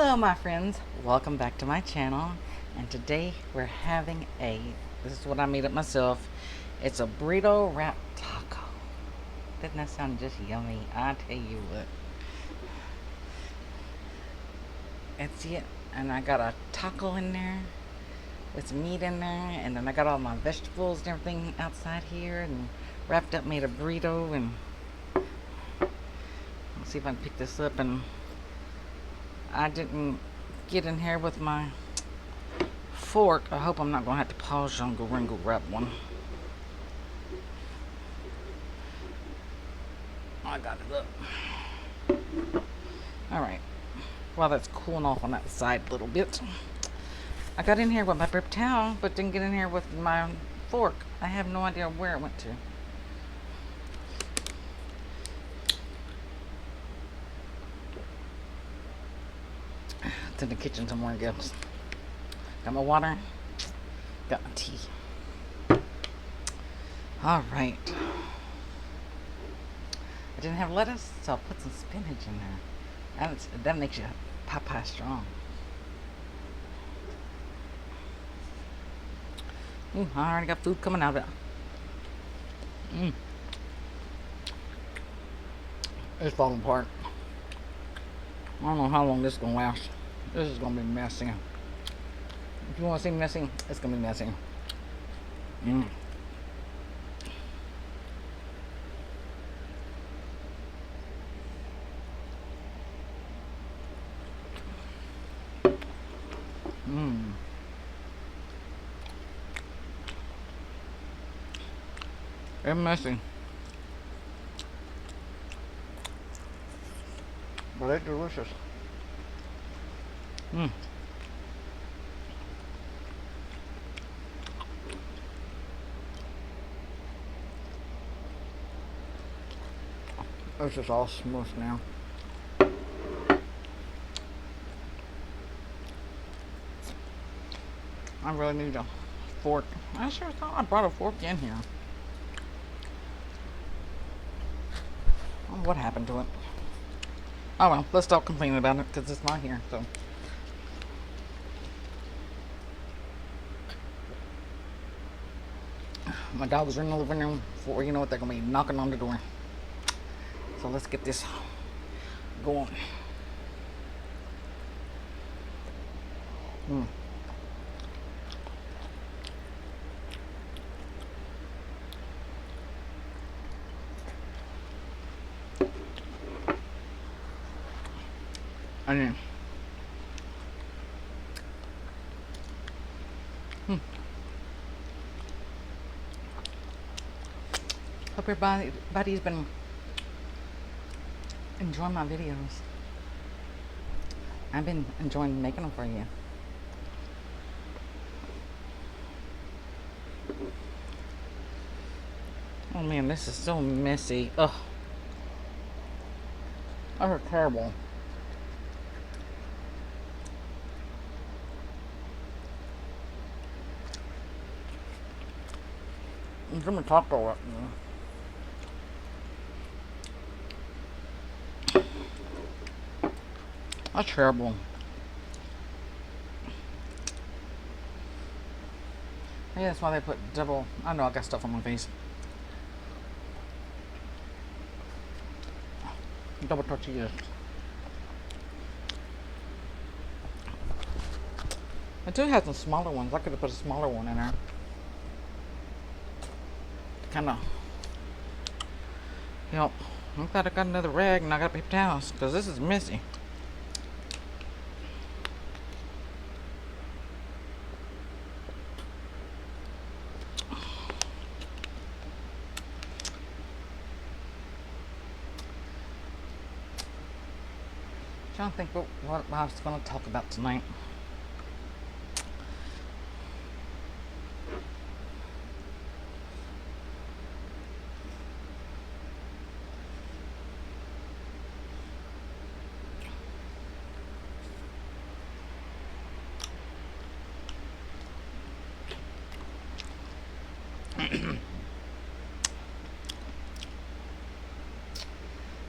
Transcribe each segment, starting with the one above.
Hello my friends, welcome back to my channel, and today we're having this is what I made up myself. It's a burrito wrap taco. Doesn't that sound just yummy? I tell you what. That's it, and I got a taco in there with some meat in there, and then I got all my vegetables and everything outside here and wrapped up, made a burrito. And let's see if I can pick this up. And I didn't get in here with my fork. I hope I'm not going to have to pause and go grab one. I got it up. Alright. While that's cooling off on that side a little bit, I got in here with my paper towel, but didn't get in here with my fork. I have no idea where it went to. It's in the kitchen somewhere, I guess. Got my water. Got my tea. Alright. I didn't have lettuce, so I'll put some spinach in there. That makes you Popeye strong. I already got food coming out of it. It's falling apart. I don't know how long this is going to last. This is going to be messy. If you want to see messy, it's going to be messy. It's messy. But it's delicious. It's just all smooth now. I really need a fork. I sure thought I brought a fork in here. I don't know what happened to it. Oh well, let's stop complaining about it because it's not here. So my dogs are in the living room. Before you know it, they're gonna be knocking on the door. So let's get this going. Onion. Hope everybody's been enjoying my videos. I've been enjoying making them for you. Oh man, this is so messy. Ugh. That was terrible. Give me taco up there. That's terrible. Yeah, that's why they put double. I know I got stuff on my face. Double tortillas. I do have some smaller ones. I could have put a smaller one in there. Kind of. You know, I'm glad I got another rag and I got paper towels because this is messy. Trying to think what I was going to talk about tonight.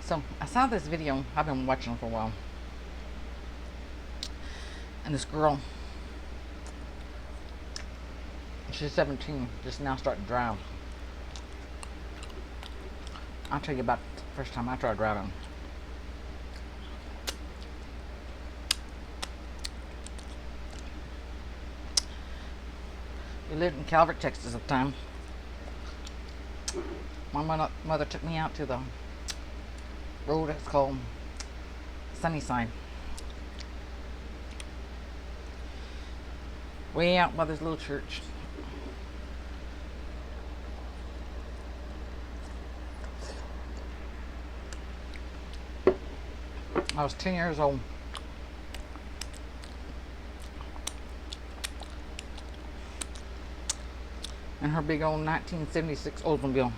So I saw this video. I've been watching it for a while. This girl, she's 17, just now starting to drive. I'll tell you about the first time I tried driving. We lived in Calvert, Texas at the time. My mother took me out to the road that's called Sunnyside. Way out by this little church. I was 10 years old. And her big old 1976 Oldsmobile.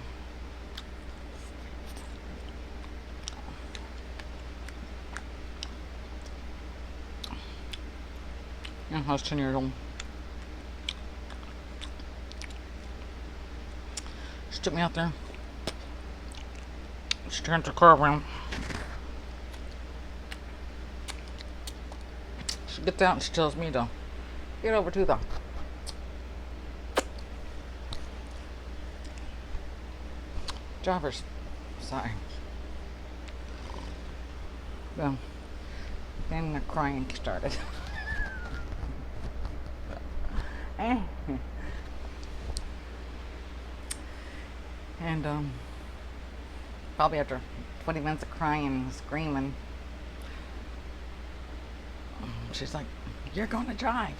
Yeah, I was 10 years old. She took me out there. She turned her car around. She gets out and she tells me to get over to the driver's side. Well, then the crying started. And probably after 20 minutes of crying and screaming, she's like, "You're going to drive."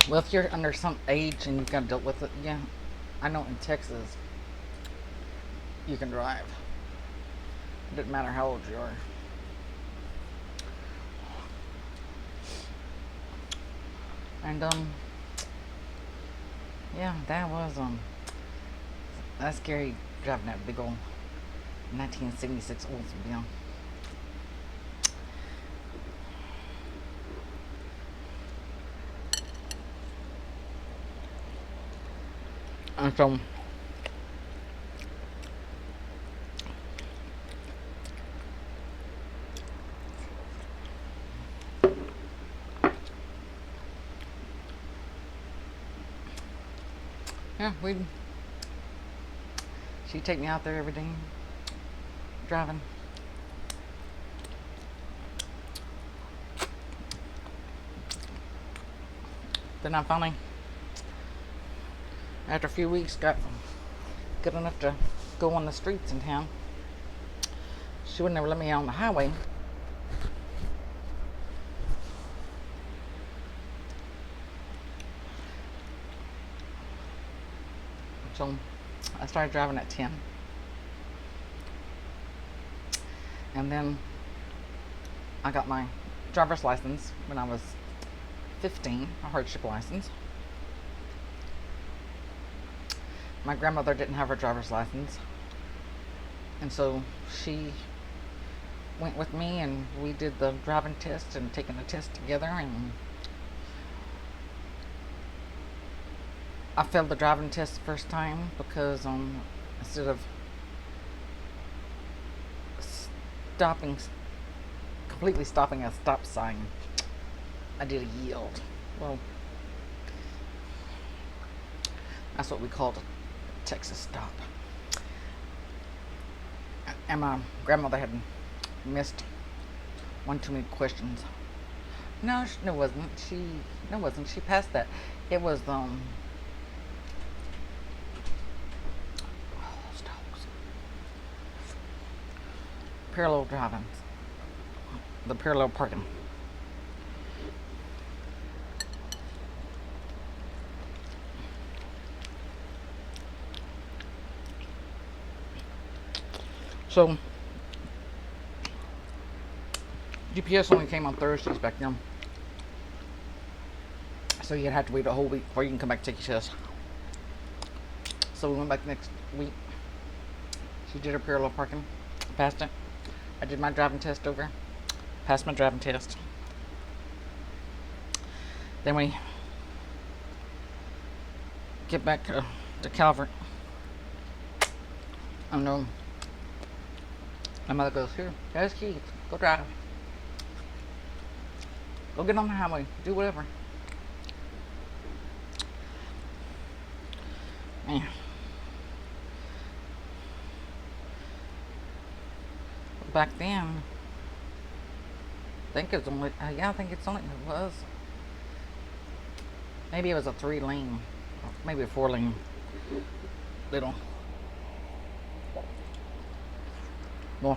Well, if you're under some age and you've got to deal with it, yeah. I know in Texas, you can drive. It doesn't matter how old you are. And, yeah, that's scary driving that big old 1976 Oldsmobile. And so, yeah, she'd take me out there every day, driving. Then I finally, after a few weeks, got good enough to go on the streets in town. She would never let me out on the highway. So I started driving at 10. And then I got my driver's license when I was 15, a hardship license. My grandmother didn't have her driver's license, and so she went with me and we did the driving test and taking the test together, and I failed the driving test the first time because instead of completely stopping at a stop sign, I did a yield. Well, that's what we called a Texas stop. And my grandmother had missed one too many questions. No, it wasn't. She passed that. It was parallel driving, the parallel parking. So GPS only came on Thursdays back then, so you'd have to wait a whole week before you can come back and take your test. So we went back next week. She did her parallel parking, passed it. I did my driving test over, passed my driving test. Then we get back to Calvert. I know My mother goes, here, there's keys. Go drive. Go get on the highway. Do whatever. Man. Back then, I think it's only, yeah, I think it's only, it was. Maybe it was a 3-lane, maybe a 4-lane little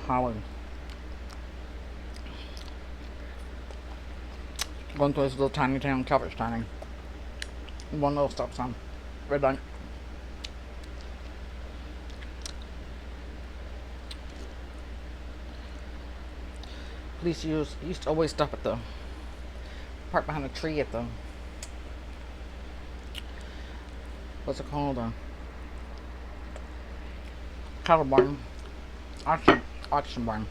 highway. Going through this little tiny town, Calvert's tiny. One little stop sign, red light. Police used to always stop at the park behind a tree at the, what's it called? Cattle barn, auction barn.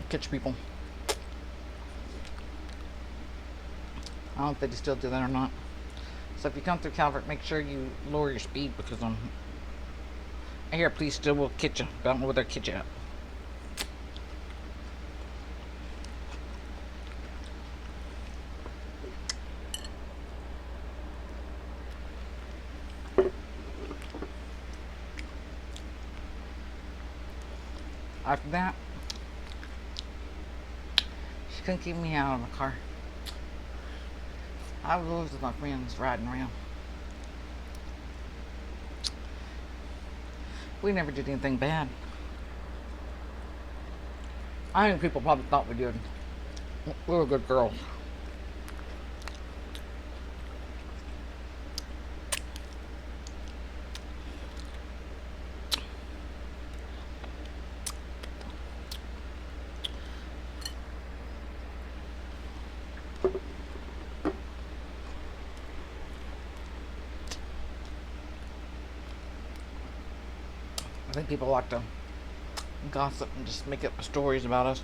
Catch people. I don't know if they still do that or not. So if you come through Calvert, make sure you lower your speed because I hear police still will catch you, but I don't know where they'll catch you at. After that, she couldn't keep me out of the car. I was always with my friends riding around. We never did anything bad. I think people probably thought we did. We were good girls. I think people like to gossip and just make up stories about us.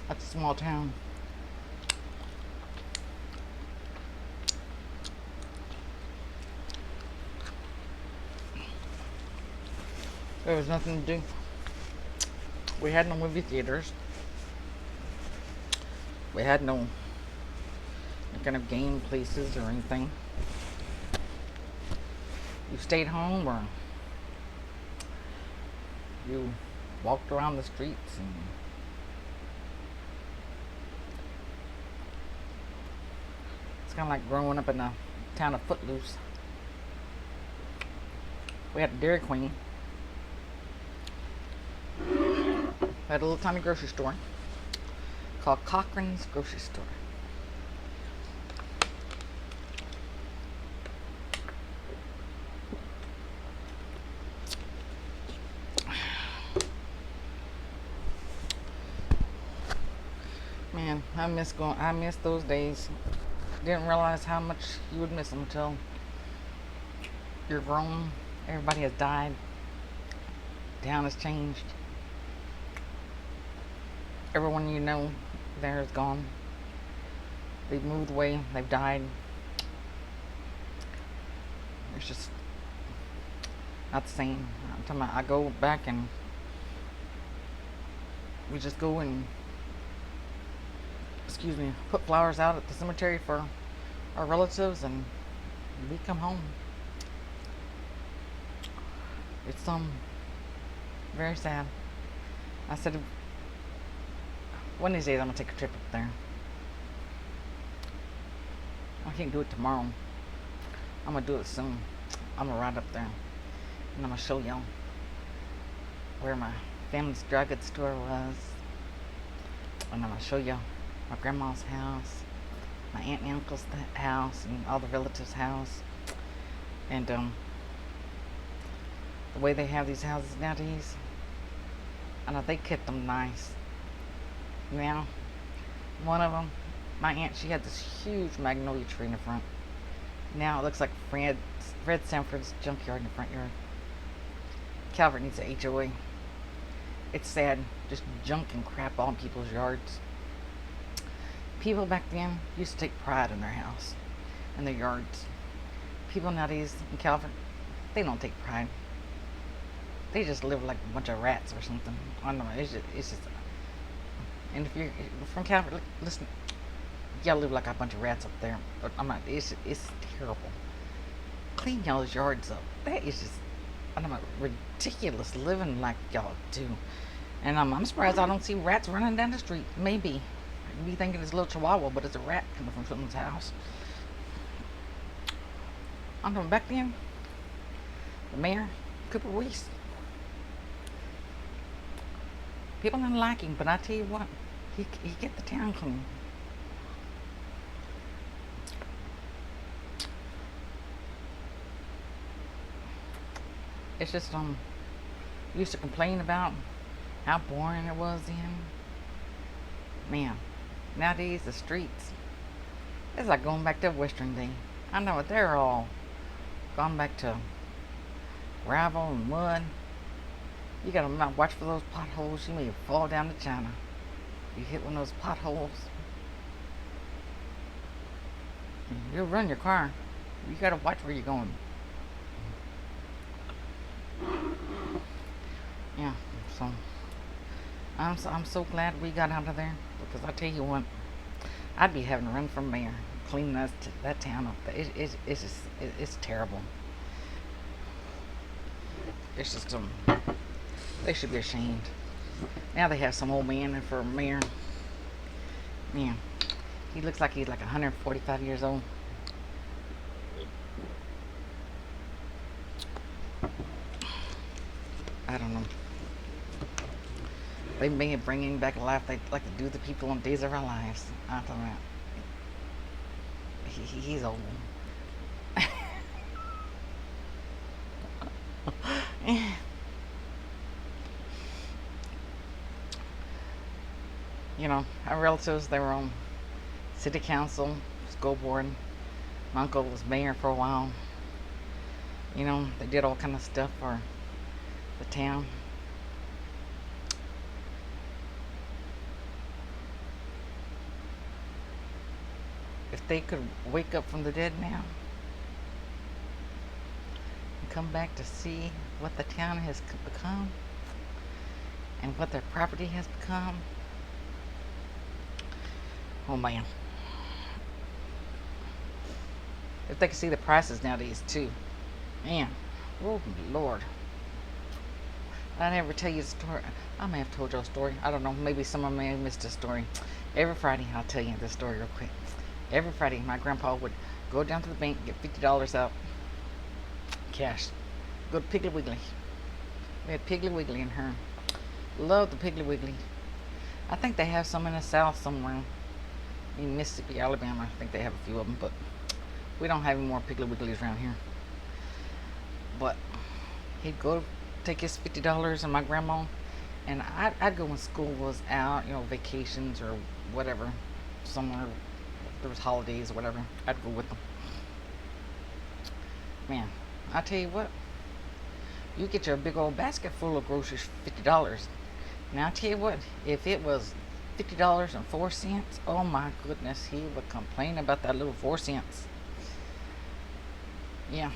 That's a small town. There was nothing to do. We had no movie theaters. We had no kind of game places or anything. You stayed home or you walked around the streets and it's kind of like growing up in the town of Footloose. We had a Dairy Queen. We had a little tiny grocery store called Cochran's Grocery Store. Man, I miss those days. Didn't realize how much you would miss them until you're grown. Everybody has died. Town has changed. Everyone you know there is gone. They've moved away. They've died. It's just not the same. I'm talking about, I go back and we just go and put flowers out at the cemetery for our relatives and we come home. It's very sad. I said one of these days I'm gonna take a trip up there. I can't do it tomorrow. I'm gonna do it soon. I'm gonna ride up there and I'm gonna show y'all where my family's drug store was, and I'm gonna show y'all my grandma's house, my aunt and uncle's house, and all the relatives' house. And the way they have these houses nowadays, I know they kept them nice. Now, one of them, my aunt, she had this huge magnolia tree in the front. Now it looks like Fred Sanford's junkyard in the front yard. Calvert needs an HOA. It's sad, just junk and crap all in people's yards. People back then used to take pride in their house and their yards. People nowadays in Calvert, They don't take pride. They just live like a bunch of rats or something. I don't know. It's just. And if you're from California, listen, y'all live like a bunch of rats up there. But I'm not. It's terrible. Clean y'all's yards up. That is just. I don't know. Ridiculous living like y'all do. And I'm surprised I don't see rats running down the street. Maybe. You'd be thinking it's a little chihuahua, but it's a rat coming from someone's house. I don't know. Back then, the mayor, Cooper Reese, people didn't like him, but I tell you what, he get the town clean. It's just used to complain about how boring it was then. Man, nowadays the streets, it's like going back to Western day. I know it. They're all gone back to gravel and mud. You gotta watch for those potholes. You may fall down to China. You hit one of those potholes, you'll run your car. You gotta watch where you're going. Yeah, so I'm so glad we got out of there, because I tell you what, I'd be having to run from mayor cleaning that town up. It's terrible. It's just they should be ashamed. Now they have some old man in for mayor. Man, he looks like he's like 145 years old. I don't know. They may be bringing back a life they like to do the people on Days of Our Lives. I don't know. He's old. You know, our relatives, they were on city council, school board. My uncle was mayor for a while. You know, they did all kind of stuff for the town. If they could wake up from the dead now and come back to see what the town has become and what their property has become, oh man. If they could see the prices nowadays too, man, oh Lord. I never tell you the story. I may have told you a story. I don't know. Maybe someone may have missed a story. Every Friday, I'll tell you this story real quick. Every Friday, my grandpa would go down to the bank, get $50 out, cash. Go to Piggly Wiggly. We had Piggly Wiggly in her. Love the Piggly Wiggly. I think they have some in the South somewhere. In Mississippi, Alabama. I think they have a few of them, but we don't have any more Piggly Wigglies around here. But he'd go take his $50 and my grandma, and I'd go when school was out, you know, vacations or whatever, somewhere there was holidays or whatever. I'd go with them. Man, I tell you what, you get your big old basket full of groceries for $50. Now I tell you what, if it was $50.04, oh my goodness, he would complain about that little 4 cents. Yeah.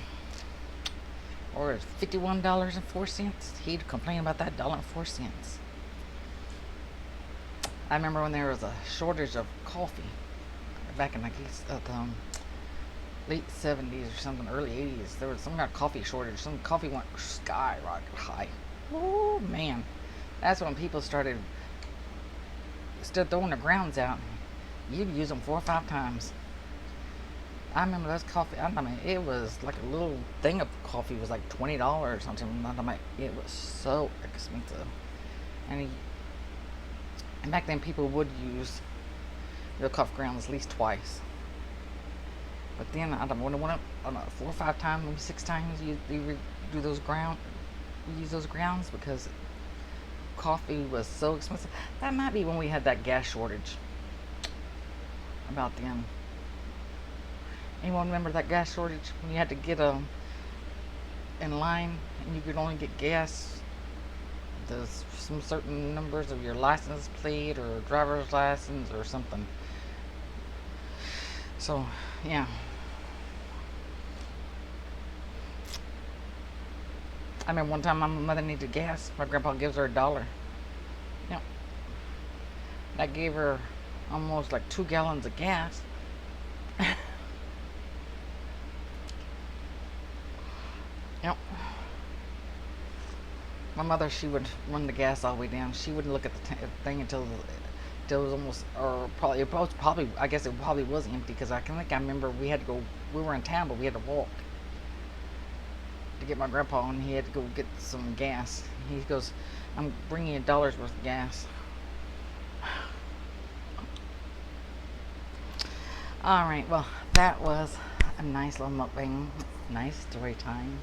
Or it's $51.04. He'd complain about that $1.04. I remember when there was a shortage of coffee back in the late 70s or something, early 80s. There was some kind of coffee shortage. Some coffee went skyrocket high. Oh man, that's when people started throwing the grounds out. You'd use them 4 or 5 times. I remember those coffee. I mean, it was like a little thing of coffee was like $20 or something. I mean, it was so expensive. And back then, people would use the coffee grounds at least twice. But then I don't know, when it went up, I don't know, 4 or 5 times, maybe 6 times, you do those use those grounds because coffee was so expensive. That might be when we had that gas shortage. About then. Anyone remember that gas shortage when you had to get in line and you could only get gas? There's some certain numbers of your license plate or driver's license or something. So yeah, I mean, one time my mother needed gas. My grandpa gives her $1. Yep. That gave her almost like 2 gallons of gas. Yep. My mother, she would run the gas all the way down. She wouldn't look at the thing until it was almost, or probably, I guess it probably was empty because I can think I remember we had to go, we were in town, but we had to walk to get my grandpa, and he had to go get some gas. He goes, I'm bringing you $1 worth of gas. Alright, well, that was a nice little mukbang, nice story time.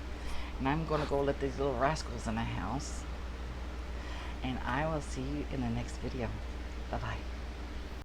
And I'm going to go let these little rascals in the house. And I will see you in the next video. Bye-bye.